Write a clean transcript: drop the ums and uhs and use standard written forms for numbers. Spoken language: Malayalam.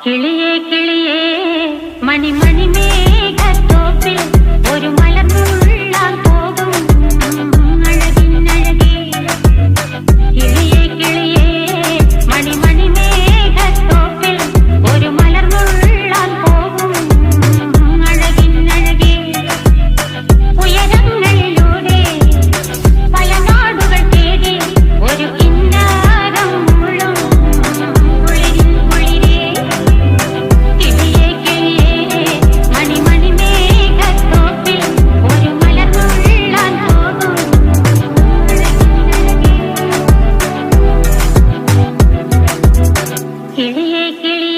കിളിയേ കിളിയേ മണിമണി മേഘത്തോപ്പിൽ ഒരു മലർന്നുള്ളാൻ പോകും അഴകിനഴകേ. കിളിയേ കിളിയേ മണിമണി മേഘത്തോപ്പിൽ ഒരു മലർന്നുള്ളാൻ പോകും അഴകിനഴകേ. ഉയരങ്ങളിലൂടെ പല നാടുകൾ തേടി ഒരു കിന്നാരം മുഴും കുളിരിൻ കുളിരേ. കിളിയേ കിളിയേ മണിമണി മേഘത്തോപ്പിൽ ഒരു മലർന്നുള്ളാൻ പോകും അഴകിനഴകേ. കിളിയേ കിളിയേ